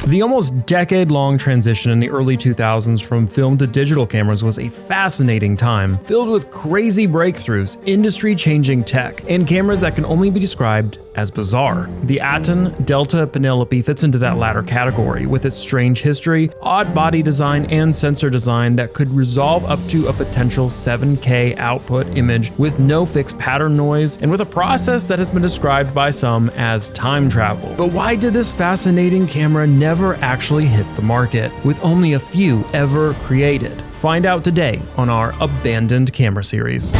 The almost decade-long transition in the early 2000s from film to digital cameras was a fascinating time, filled with crazy breakthroughs, industry-changing tech, and cameras that can only be described as bizarre. The Aaton Delta Penelope fits into that latter category, with its strange history, odd body design, and sensor design that could resolve up to a potential 7K output image with no fixed pattern noise, and with a process that has been described by some as time travel. But why did this fascinating camera never actually hit the market, with only a few ever created? Find out today on our Abandoned Camera series.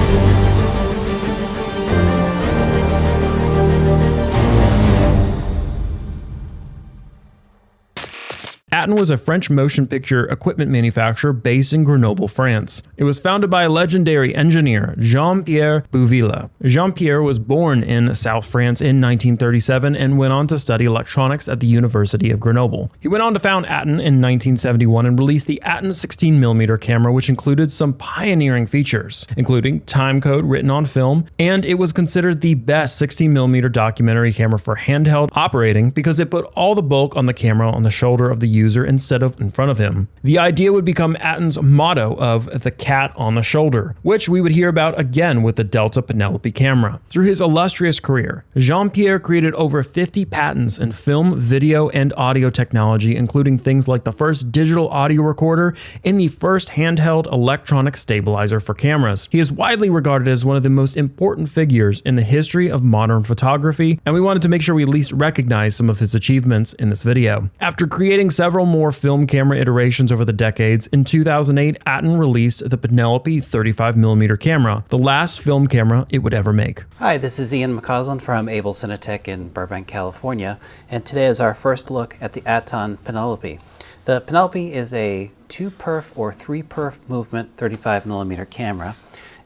Aaton was a French motion picture equipment manufacturer based in Grenoble, France. It was founded by legendary engineer Jean-Pierre Beauviala. Jean-Pierre was born in South France in 1937 and went on to study electronics at the University of Grenoble. He went on to found Aaton in 1971 and released the Aaton 16mm camera, which included some pioneering features, including time code written on film, and it was considered the best 16mm documentary camera for handheld operating because it put all the bulk on the camera on the shoulder of the user instead of in front of him. The idea would become Aaton's motto of the cat on the shoulder, which we would hear about again with the Delta Penelope camera. Through his illustrious career, Jean-Pierre created over 50 patents in film, video, and audio technology, including things like the first digital audio recorder and the first handheld electronic stabilizer for cameras. He is widely regarded as one of the most important figures in the history of modern photography, and we wanted to make sure we at least recognize some of his achievements in this video. After creating several more film camera iterations over the decades, in 2008, Aaton released the Penelope 35mm camera, the last film camera it would ever make. Hi, this is Ian McCausland from Able Cinetech in Burbank, California, and today is our first look at the Aaton Penelope. The Penelope is a 2-perf or 3-perf movement 35mm camera.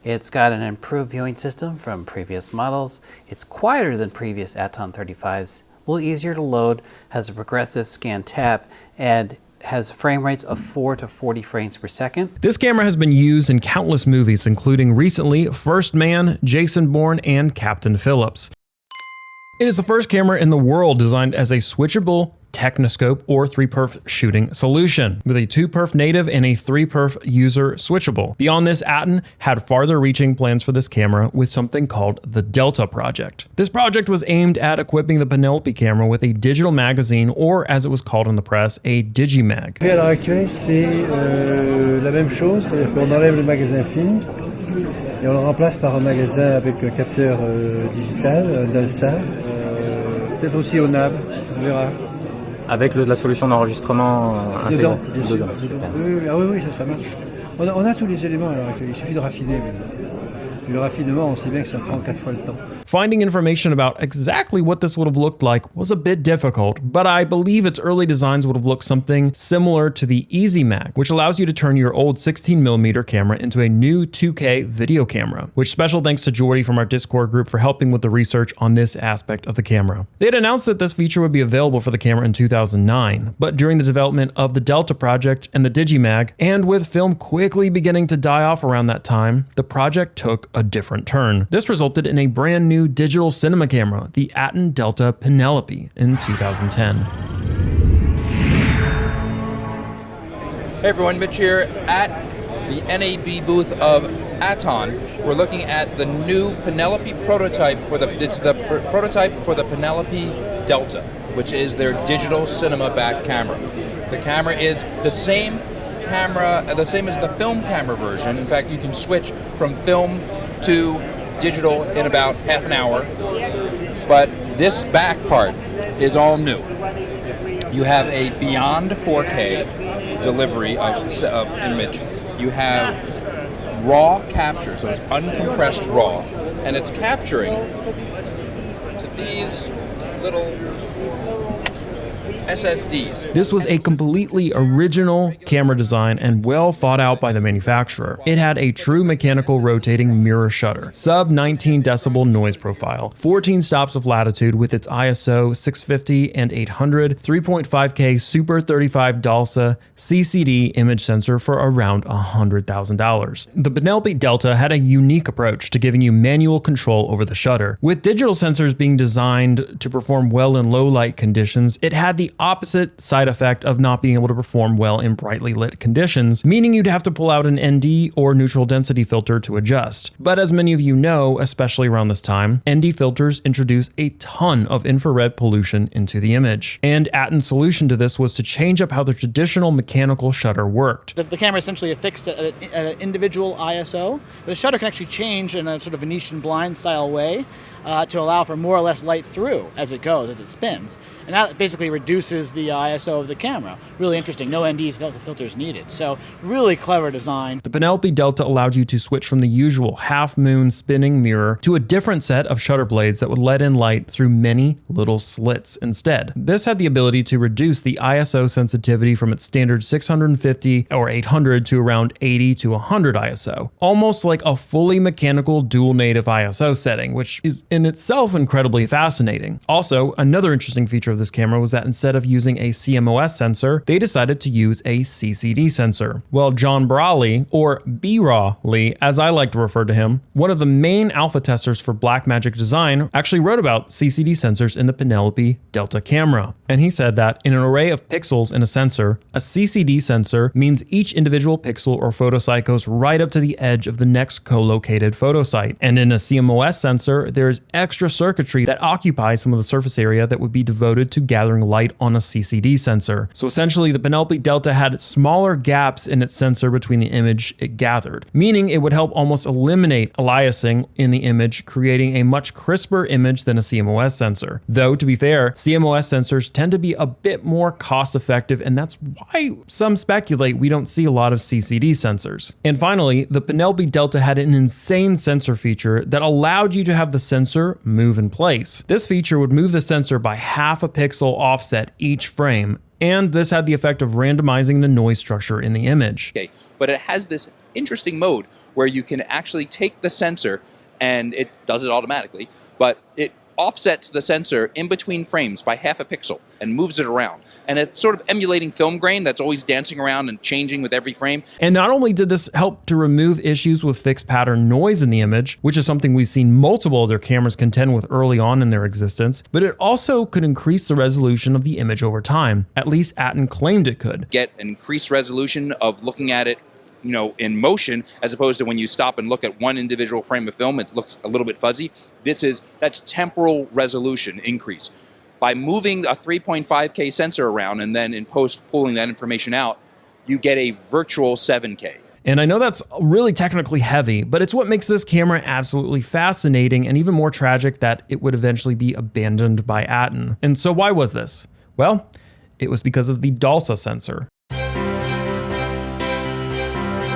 It's got an improved viewing system from previous models. It's quieter than previous Aaton 35s. A little easier to load, has a progressive scan tap, and has frame rates of 4 to 40 frames per second. This camera has been used in countless movies, including recently First Man, Jason Bourne, and Captain Phillips. It is the first camera in the world designed as a switchable Technoscope or 3-perf shooting solution, with a 2-perf native and a 3-perf user switchable. Beyond this, Aaton had farther-reaching plans for this camera with something called the Delta Project. This project was aimed at equipping the Penelope camera with a digital magazine, or as it was called in the press, a Digi-Mag. À l'heure actuelle, c'est la même chose, c'est-à-dire qu'on enlève le magasin film et on le remplace par un magasin avec un capteur digital, Dalsa, peut-être aussi au NAB, on verra. Avec la solution d'enregistrement intégrée. Dedans. Oui, ça marche. On a tous les éléments alors, il suffit de raffiner. Le raffinement, on sait bien que ça prend 4 fois le temps. Finding information about exactly what this would have looked like was a bit difficult, but I believe its early designs would have looked something similar to the Easy-Mag, which allows you to turn your old 16mm camera into a new 2K video camera, which special thanks to Jordie from our Discord group for helping with the research on this aspect of the camera. They had announced that this feature would be available for the camera in 2009, but during the development of the Delta project and the Digi-Mag, and with film quickly beginning to die off around that time, the project took a different turn. This resulted in a brand new digital cinema camera, the Aaton Delta Penelope, in 2010. Hey everyone, Mitch here at the NAB booth of Aaton. We're looking at the new Penelope prototype prototype for the Penelope Delta, which is their digital cinema back camera. The camera is the same as the film camera version. In fact, you can switch from film to digital in about half an hour, but this back part is all new. You have a beyond 4K delivery of image. You have raw capture, so it's uncompressed raw, and it's capturing these little SSDs. This was a completely original camera design and well thought out by the manufacturer. It had a true mechanical rotating mirror shutter, sub 19 decibel noise profile, 14 stops of latitude with its ISO 650 and 800, 3.5K Super 35 Dalsa CCD image sensor for around $100,000. The Penelope Delta had a unique approach to giving you manual control over the shutter. With digital sensors being designed to perform well in low light conditions, it had the opposite side effect of not being able to perform well in brightly lit conditions, meaning you'd have to pull out an ND or neutral density filter to adjust. But as many of you know, especially around this time, ND filters introduce a ton of infrared pollution into the image. And Aaton's solution to this was to change up how the traditional mechanical shutter worked. The camera is essentially affixed at an individual ISO. The shutter can actually change in a sort of Venetian blind style way to allow for more or less light through as it goes, as it spins. And that basically reduces the ISO of the camera. Really interesting. No NDs filters needed. So really clever design. The Penelope Delta allowed you to switch from the usual half-moon spinning mirror to a different set of shutter blades that would let in light through many little slits instead. This had the ability to reduce the ISO sensitivity from its standard 650 or 800 to around 80 to 100 ISO. Almost like a fully mechanical dual native ISO setting, which is in itself incredibly fascinating. Also, another interesting feature of this camera was that instead of using a CMOS sensor, they decided to use a CCD sensor. Well, John Brawley, or B-Raw-Lee, as I like to refer to him, one of the main alpha testers for Blackmagic Design, actually wrote about CCD sensors in the Penelope Delta camera. And he said that in an array of pixels in a sensor, a CCD sensor means each individual pixel or photosite goes right up to the edge of the next co-located photosite. And in a CMOS sensor, there is extra circuitry that occupies some of the surface area that would be devoted to gathering light on a CCD sensor. So essentially, the Penelope Delta had smaller gaps in its sensor between the image it gathered, meaning it would help almost eliminate aliasing in the image, creating a much crisper image than a CMOS sensor. Though, to be fair, CMOS sensors tend to be a bit more cost-effective, and that's why some speculate we don't see a lot of CCD sensors. And finally, the Penelope Delta had an insane sensor feature that allowed you to have the sensor move in place. This feature would move the sensor by half a pixel offset each frame, and this had the effect of randomizing the noise structure in the image. Okay, but it has this interesting mode where you can actually take the sensor, and it does it automatically, but it offsets the sensor in between frames by half a pixel and moves it around. And it's sort of emulating film grain that's always dancing around and changing with every frame. And not only did this help to remove issues with fixed pattern noise in the image, which is something we've seen multiple other cameras contend with early on in their existence, but it also could increase the resolution of the image over time. At least Aaton claimed it could. Get an increased resolution of looking at it, you know, in motion, as opposed to when you stop and look at one individual frame of film, it looks a little bit fuzzy. That's temporal resolution increase. By moving a 3.5K sensor around and then in post pulling that information out, you get a virtual 7K. And I know that's really technically heavy, but it's what makes this camera absolutely fascinating and even more tragic that it would eventually be abandoned by Aaton. And so why was this? Well, it was because of the Dalsa sensor.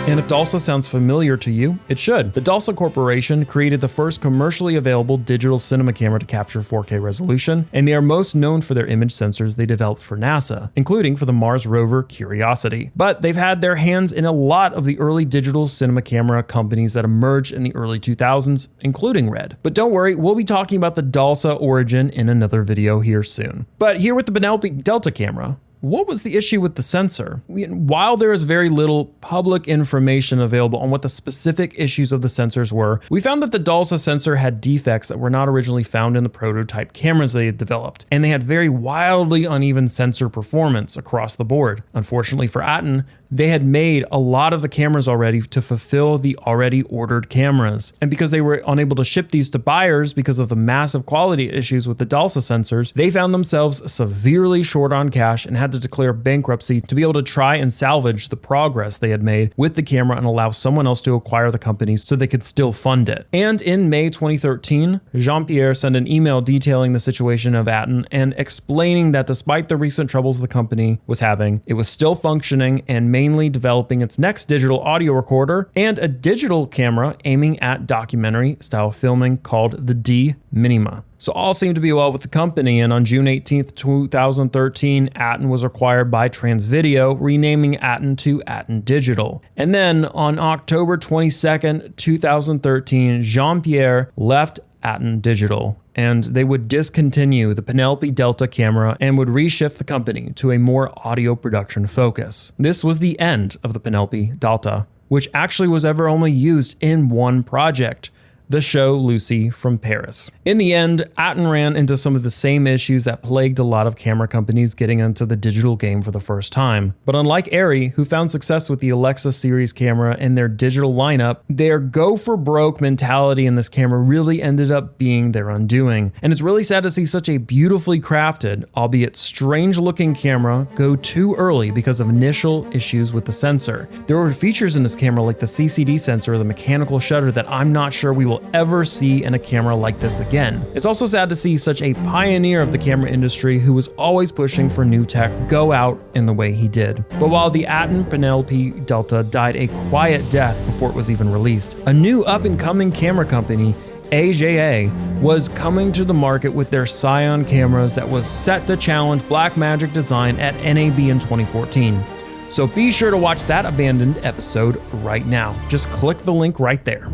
And if Dalsa sounds familiar to you, it should. The Dalsa Corporation created the first commercially available digital cinema camera to capture 4K resolution, and they are most known for their image sensors they developed for NASA, including for the Mars rover Curiosity. But they've had their hands in a lot of the early digital cinema camera companies that emerged in the early 2000s, including Red. But don't worry, we'll be talking about the Dalsa origin in another video here soon. But here with the Penelope Delta camera, what was the issue with the sensor? While there is very little public information available on what the specific issues of the sensors were, we found that the Dalsa sensor had defects that were not originally found in the prototype cameras they had developed, and they had very wildly uneven sensor performance across the board. Unfortunately for Aaton, they had made a lot of the cameras already to fulfill the already ordered cameras. And because they were unable to ship these to buyers because of the massive quality issues with the Dalsa sensors, they found themselves severely short on cash and had to declare bankruptcy to be able to try and salvage the progress they had made with the camera and allow someone else to acquire the company so they could still fund it. And in May 2013, Jean-Pierre sent an email detailing the situation of Aaton and explaining that despite the recent troubles the company was having, it was still functioning and mainly developing its next digital audio recorder and a digital camera aiming at documentary style filming called the D Minima. So all seemed to be well with the company, and on June 18th, 2013, Aaton was acquired by Transvideo, renaming Aaton to Aaton Digital. And then on October 22nd, 2013, Jean-Pierre left Aaton Digital, and they would discontinue the Penelope Delta camera and would reshift the company to a more audio production focus. This was the end of the Penelope Delta, which actually was ever only used in one project. the show Lucy from Paris. In the end, Aaton ran into some of the same issues that plagued a lot of camera companies getting into the digital game for the first time. But unlike Arri, who found success with the Alexa series camera and their digital lineup, their go for broke mentality in this camera really ended up being their undoing. And it's really sad to see such a beautifully crafted, albeit strange looking camera go too early because of initial issues with the sensor. There were features in this camera like the CCD sensor or the mechanical shutter that I'm not sure we will ever see in a camera like this again. It's also sad to see such a pioneer of the camera industry who was always pushing for new tech go out in the way he did. But while the Aaton Penelope Delta died a quiet death before it was even released, a new up-and-coming camera company, AJA, was coming to the market with their Scion cameras that was set to challenge Blackmagic design at NAB in 2014. So be sure to watch that abandoned episode right now. Just click the link right there.